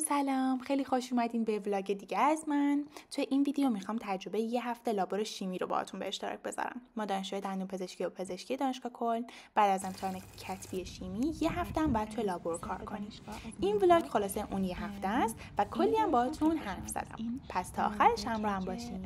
سلام خیلی خوش اومدین به ولاگ دیگه از من. توی این ویدیو میخوام تجربه یه هفته لابور شیمی رو باهاتون به اشتراک بذارم. ما دانشجوی دندون پزشکی و پزشکی دانشگاه کلن بعد از امتحان کتبی شیمی یه هفته هم باید توی لابور کار کنیم. این ولاگ خلاصه اون یه هفته است و کلی هم باهاتون حرف زدم. پس تا آخرش همراه هم باشین.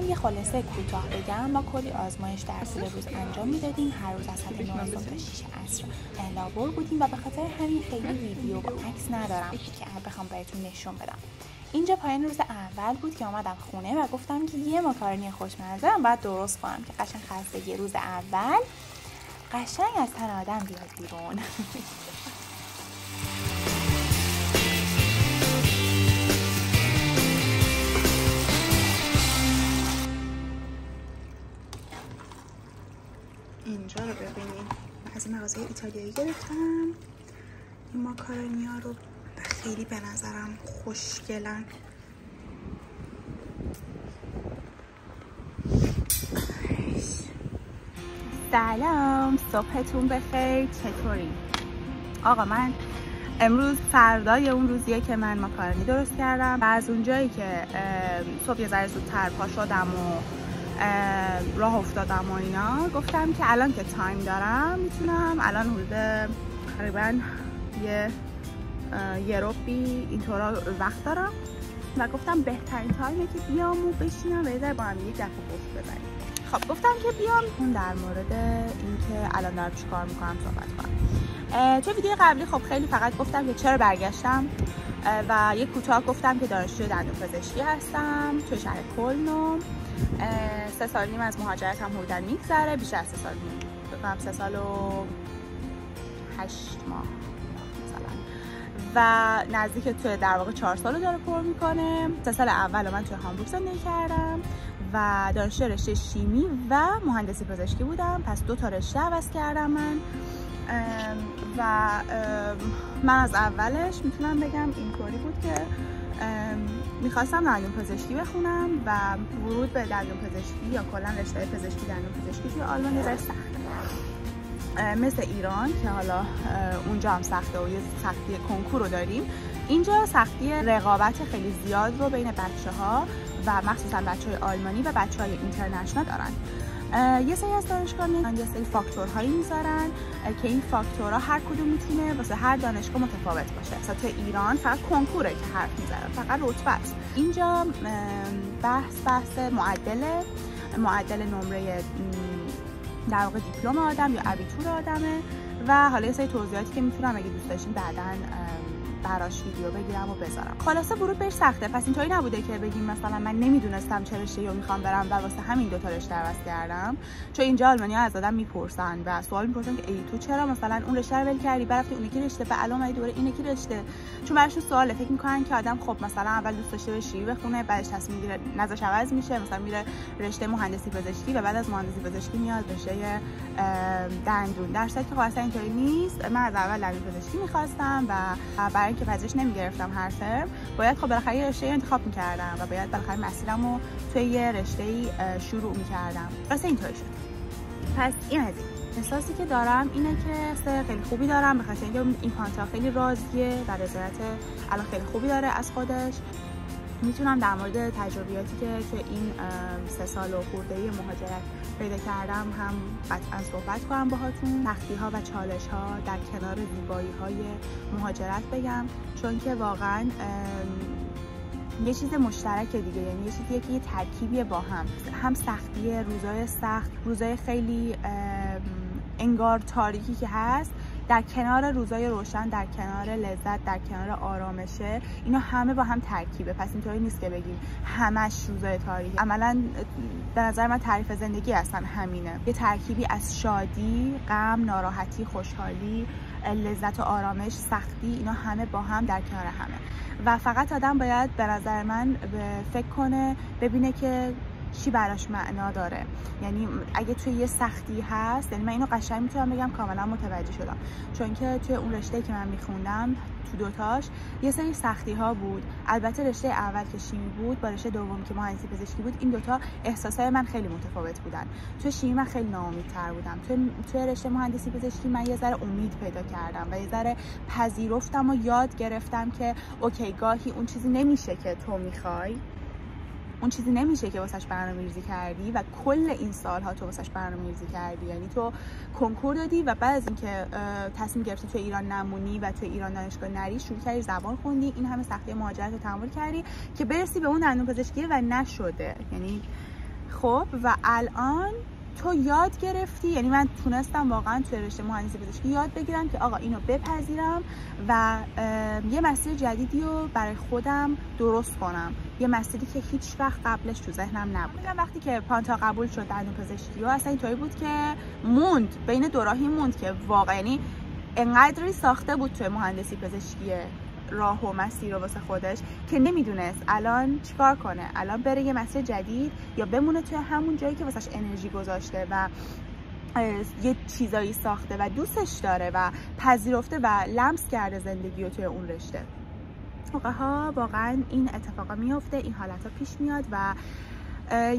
یه خلاصه کوتاه بگم، ما کلی آزمایش در طول روز انجام میدادیم. هر روز از ساعت 9 صبح تا 6 عصر لابور بودیم و به خاطر همین خیلی ویدیو با عکس ندارم که بخوام بهتون نشون بدم. اینجا پایان روز اول بود که اومدم خونه و گفتم که یه ماکارونی خوشمزه هم باید درست کنم که قشنگ خستگی روز اول قشنگ از تن آدم بیاد بیرون. اینجا رو ببینید، از این مغازه ایتالیایی گرفتم این ماکارونی ها رو و خیلی به نظرم خوشگلن. سلام، صبحتون بخیر، چطوری؟ آقا من امروز فردای اون روزیه که من ماکارونی درست کردم و از اونجایی که صبح یه ذره زودتر پا شدم و راه افتادم و اینا، گفتم که الان که تایم دارم میتونم الان حدود تقریبا یه ربعی اینطورا وقت دارم و گفتم بهترین تایمه که بیام و بشینم و یه ذره با هم دیگه گپ و گفت بزنیم. خب گفتم که بیام اون در مورد اینکه الان دارم چیکار میکنم صحبت کنم. تو ویدیو قبلی خب خیلی فقط گفتم که چرا برگشتم و یه کوتاه گفتم که دانشجوی دندون پزشکی هستم تو شهر کلن. 3 سال و نیم از مهاجرت هم حدوداً میگذره، بیشتر از 3 سال و نیم، بکنم 3 سال و 8 ماه مثلا، و نزدیک توی در واقع 4 سال رو داره پر میکنه. 3 سال اول من توی هامبورگ زندگی کردم و دانشجوی رشته شیمی و مهندسی پزشکی بودم، پس 2 تا رشته عوض کردم من و من از اولش میتونم بگم اینطوری بود که میخواستم دندون پزشکی بخونم و ورود به دندون پزشکی یا کلا رشته پزشکی دندون پزشکی توی آلمان یه ذره سخته، مثل ایران که حالا اونجا هم سخته و یه سختی کنکور رو داریم. اینجا سختی رقابت خیلی زیاد رو بین بچه‌ها و مخصوصا بچه‌های آلمانی و بچه‌های اینترنشنال دارن. یه سری از دانشگاه‌ها یه سری فاکتورهایی میذارن که این فاکتورها هر کدوم میتونه واسه هر دانشگاه متفاوت باشه. مثلا تو ایران فقط کنکوره که حرف میزنن، فقط رتبه است. اینجا بحث معدل نمره در واقع دیپلم آدم یا ابیتور آدمه و حالا یه سری توضیحاتی که میتونم اگه دوست داشتین بعداً براش ویدیو بگیرم و بذارم. خلاصه ورود بهش سخته، پس اینطوری نبوده که بگیم مثلا من نمیدونستم چه رشته‌ای رو میخوام برم و واسه همین 2 تا رشته عوض کردم. چون اینجا آلمانی‌ها از آدم میپرسن و سوال میپرسن که ای تو چرا مثلا اون رشته رو ول کردی برافتی اون یکی رشته و الان اومدی دوباره این یکی رشته؟ چون براشون سواله، فکر میکنن که آدم خب مثلا اول دوست داشته شیمی بخونه، بعدش تصمیم میگیره نظرش عوض میشه، مثلا میره رشته مهندسی پزشکی و بعد از مهندسی پزشکی میاد رشته دندون. در صورتی که اصلا اینطوری نیست. من از اول دندون پزشکی می‌خواستم و برای اینکه پذیرش نمیگرفتم هر ترم، باید خب بالاخره یه رشته انتخاب میکردم و باید بالاخره مسیرمو توی یه رشته‌ای شروع میکردم. واسه اینطوری شد. پس این از این احساسی که دارم اینه که سر خیلی خوبی دارم، به خاطر اینکه این پانتا خیلی راضیه و رضایت الان خیلی خوبی داره از خودش. میتونم در مورد تجربیاتی که توی این 3 سال و خورده مهاجرت پیدا کردم هم قطعا صحبت کنم باهاتون. سختی‌ها و چالش‌ها در کنار زیبایی‌های مهاجرت بگم، چون که واقعا یه چیز مشترکه دیگه، یعنی یه چیزیه که یه ترکیبیه با هم سختیه، روزای سخت، روزای خیلی انگار تاریکی که هست، در کنار روزای روشن، در کنار لذت، در کنار آرامشه، اینا همه با هم ترکیبه. پس اینطوری نیست که بگیم همش روزای تاریکی. عملاً به نظر من تعریف زندگی اصلا همینه، یه ترکیبی از شادی، غم، ناراحتی، خوشحالی، لذت و آرامش، سختی، اینا همه با هم در کنار همه و فقط آدم باید به نظر من فکر کنه، ببینه که چی براش معنا داره. یعنی اگه توی یه سختی هست، یعنی من اینو قشنگ میتونم بگم کاملا متوجه شدم، چون که توی اون رشته که من میخوندم تو دوتاش یه سری سختی ها بود. البته رشته اول که شیمی بود با رشته دوم که مهندسی پزشکی بود، این دوتا احساسای من خیلی متفاوت بودن. توی شیمی من خیلی ناامیدتر بودم، توی رشته مهندسی پزشکی من یه ذره امید پیدا کردم و یه ذره پذیرفتم و یاد گرفتم که اوکی گاهی اون چیزی نمیشه که تو میخوای، اون چیزی نمیشه که واسش برنامه‌ریزی کردی و کل این سال‌ها تو واسش برنامه‌ریزی کردی. یعنی تو کنکور دادی و بعد از اینکه تصمیم گرفتی تو ایران نمونی و تو ایران دانشگاه نری، شروع کردی زبان خوندی، این همه سختی مهاجرت رو تحمل کردی که برسی به اون دندون پزشکی و نشده. یعنی خب و الان تو یاد گرفتی، یعنی من تونستم واقعا توی رشته مهندسی پزشکی یاد بگیرم که آقا اینو بپذیرم و یه مسیر جدیدی رو برای خودم درست کنم، یه مسیری که هیچ وقت قبلش تو ذهنم نبود. وقتی که پانتا قبول شد دندون پزشکی و اصلا اینطوری بود که موند بین دوراهی موند که واقعا یعنی انقدری ساخته بود توی مهندسی پزشکی راه و مسیر رو واسه خودش که نمیدونست الان چیکار کنه، الان بره یه مسیر جدید یا بمونه توی همون جایی که واسش انرژی گذاشته و یه چیزایی ساخته و دوستش داره و پذیرفته و لمس کرده زندگی رو توی اون رشته. موقع‌ها واقعا این اتفاقا میفته، این حالتها پیش میاد و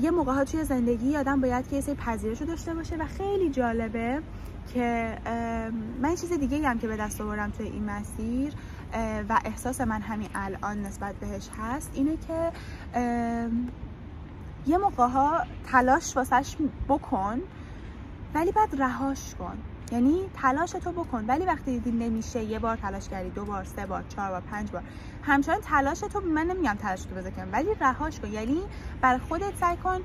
یه موقع‌ها توی زندگی آدم باید که یه سری پذیرش رو داشته باشه و خیلی جالبه که من چیز دیگه هم که به دست آوردم توی این مسیر و احساس من همین الان نسبت بهش هست اینه که یه موقع‌ها تلاش واسش بکن ولی بعد رهاش کن. یعنی تلاش تو بکن ولی وقتی دیدی نمیشه، یه بار تلاش کردی، 2 بار، 3 بار، 4 بار، 5 بار، همچنان تلاش تو، من نمیگم تلاش تو بذار ولی رهاش کن. یعنی برای خودت سعی کن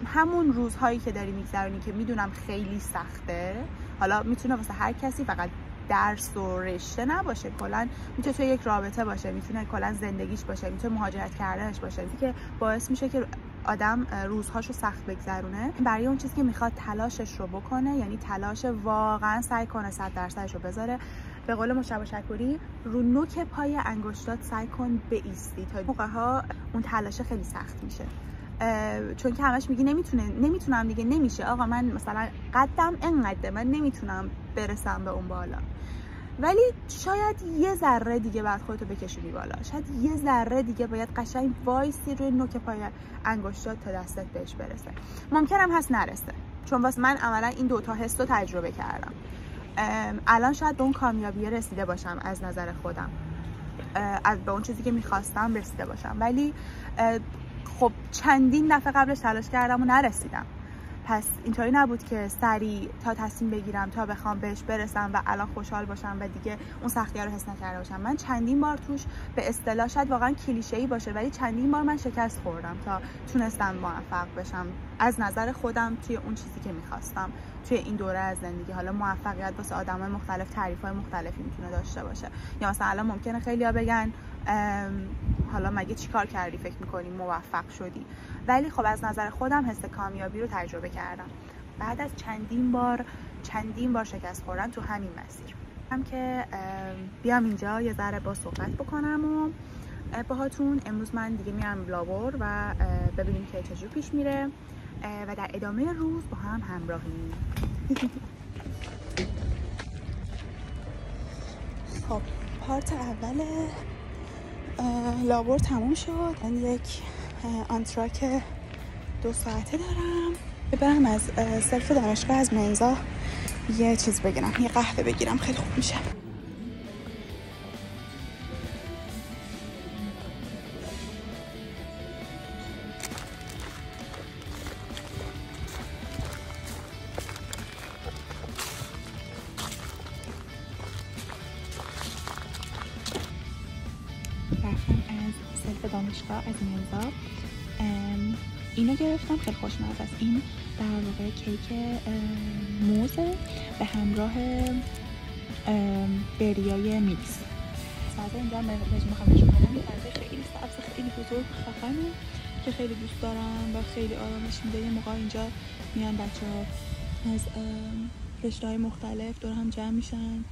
همون روزهایی که داری میگذرونی که میدونم خیلی سخته، حالا میتونه واسه هر کسی فقط درس و رشته نباشه، کلا میتونه توی یک رابطه باشه، میتونه کلا زندگیش باشه، میتونه مهاجرت کردنش باشه که باعث میشه که آدم روزهاشو سخت بگذرونه. برای اون چیزی که میخواد تلاشش رو بکنه، یعنی تلاش واقعا سعی کنه 100% رو بذاره. به قول مجتبی شکوری رو نوک پای انگشتات سعی کن بایستی تا موقعها اون تلاش خیلی سخت میشه، چون که همش میگی نمیتونم دیگه، نمیشه آقا من مثلا قدم انقدره من نمیتونم برسم به اون بالا، ولی شاید یه ذره دیگه بعد خودتو بکشونی بالا، شاید یه ذره دیگه باید قشنگ وایسی روی نوک پای انگشتات تا دستت بهش برسه. ممکنم هست نرسه، چون واسه من عملا این دوتا حس رو تجربه کردم. الان شاید به اون کامیابی رسیده باشم، از نظر خودم به اون چیزی که میخواستم رسیده باشم، ولی خب چندین دفعه قبلش تلاش کردم و نرسیدم. پس اینطوری نبود که سریع تا تصمیم بگیرم تا بخوام بهش برسم و الان خوشحال باشم و دیگه اون سختی‌ها رو حس نکرده باشم. من چندین بار توش به اصطلاح شاید واقعا کلیشه‌ای باشه ولی چندین بار من شکست خوردم تا تونستم موفق بشم از نظر خودم توی اون چیزی که می‌خواستم توی این دوره از زندگی. حالا موفقیت واسه آدم‌های مختلف تعریف‌های مختلفی میتونه داشته باشه، یا مثلا الان ممکنه خیلی‌ها بگن حالا مگه چیکار کردی فکر می‌کنی موفق شدی، ولی خب از نظر خودم حس کامیابی رو تجربه کردم بعد از چندین بار شکست خوردن تو همین مسیر. هم که بیام اینجا یه ذره با صحبت بکنم و باهاتون. امروز من دیگه میرم لابور و ببینیم که چجوری پیش میره و در ادامه روز با هم همراهیم. خب پارت اول لابور تموم شد. من یک آنتراک 2 ساعته دارم. برم از سلف دانشگاه از منزا یه چیز بگیرم، یه قهوه بگیرم، خیلی خوب میشه. رفتم از سلف دانشگاه از منزا اینو گرفتم، خیلی خوشمزه است. این در واقع کیک موزه به همراه بریای میکس. سازه اینجا هم میخوام نشون بدم، یه سازه خیلی سبز خیلی بزرگ خفنه که خیلی دوست دارم و خیلی آرامش میده. یه موقع اینجا میان بچه‌ها از رشته‌های مختلف دور هم جمع میشن،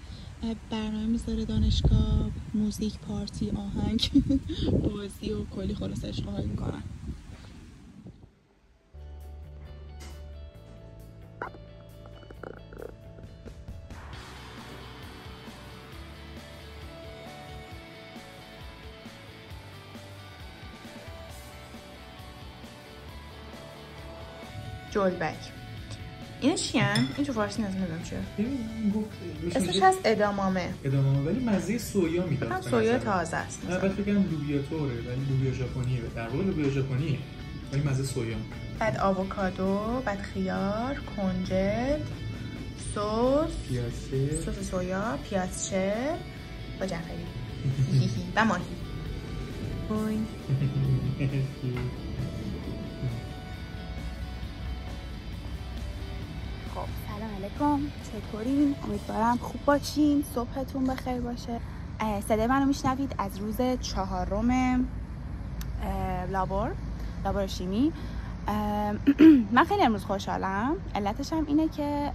برنامه میذاره دانشگاه، موزیک، پارتی، آهنگ، بازی و کلی خلاص عشق حال میکنن. جولبک. این چیه؟ این تو فارسی نمیدونم چیه. اسمش هست ادامامه. ادامامه ولی مزه سویا میداد. هم سویا تازه است. من فکر کنم لوبیا طوره ولی لوبیا ژاپنیه. در واقع لوبیا ژاپنیه. ولی مزه سویا. بعد آووکادو، بعد خیار، کنجد، سس سویا، پیازچه با جعفری و ماهی. خب سلام علیکم، چطورین؟ امیدوارم خوب باشین، صبحتون بخیر باشه. صدای منو میشنوید از روز 4 لابور شیمی. من خیلی امروز خوشحالم. علتش هم اینه که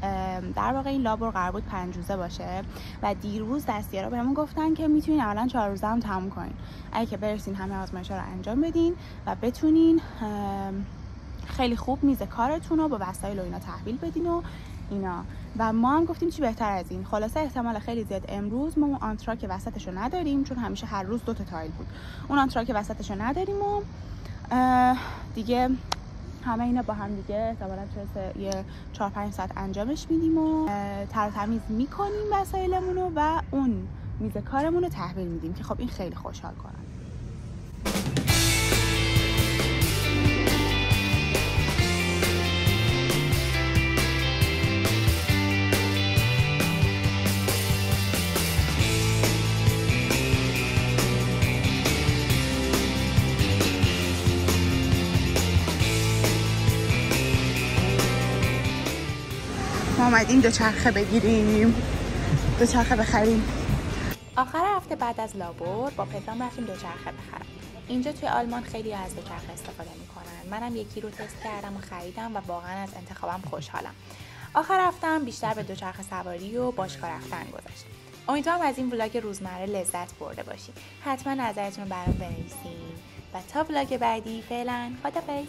در واقع این لابور قرار بود 5 روزه باشه و دیروز دستیارا بهمون گفتن که میتونین اولا 4 روزه هم تموم کنین اگه که برسین همه آزمایش‌ها رو انجام بدین و بتونین خیلی خوب میز کارتون رو با وسایل و اینا تحویل بدین و اینا. و ما هم گفتیم چی بهتر از این. خلاصه احتمال خیلی زیاد امروز ما اون آنتراک وسطش رو نداریم، چون همیشه هر روز 2 تا تایل بود. اون آنتراک وسطش رو نداریم و دیگه همه اینا با هم دیگه احتمالاً توی یه 4-5 ساعت انجامش میدیم و تر و تمیز میکنیم وسایلمون رو و اون میز کارمون رو تحویل میدیم که خب این خیلی خوشحال کنه. ما اومدیم دوچرخه بگیریم، دوچرخه بخریم. آخر هفته بعد از لابور با پدرام رفتیم دوچرخه بخرم. اینجا توی آلمان خیلی از دوچرخه استفاده میکنن. منم یکی رو تست کردم و خریدم و واقعا از انتخابم خوشحالم. آخر هفته‌ام بیشتر به دوچرخه سواری و باشگاه رفتن گذشت. امیدوارم از این ولاگ روزمره لذت برده باشید. حتما نظرتون رو برام بنویسین و تا ولاگ بعدی فعلا خدافظ.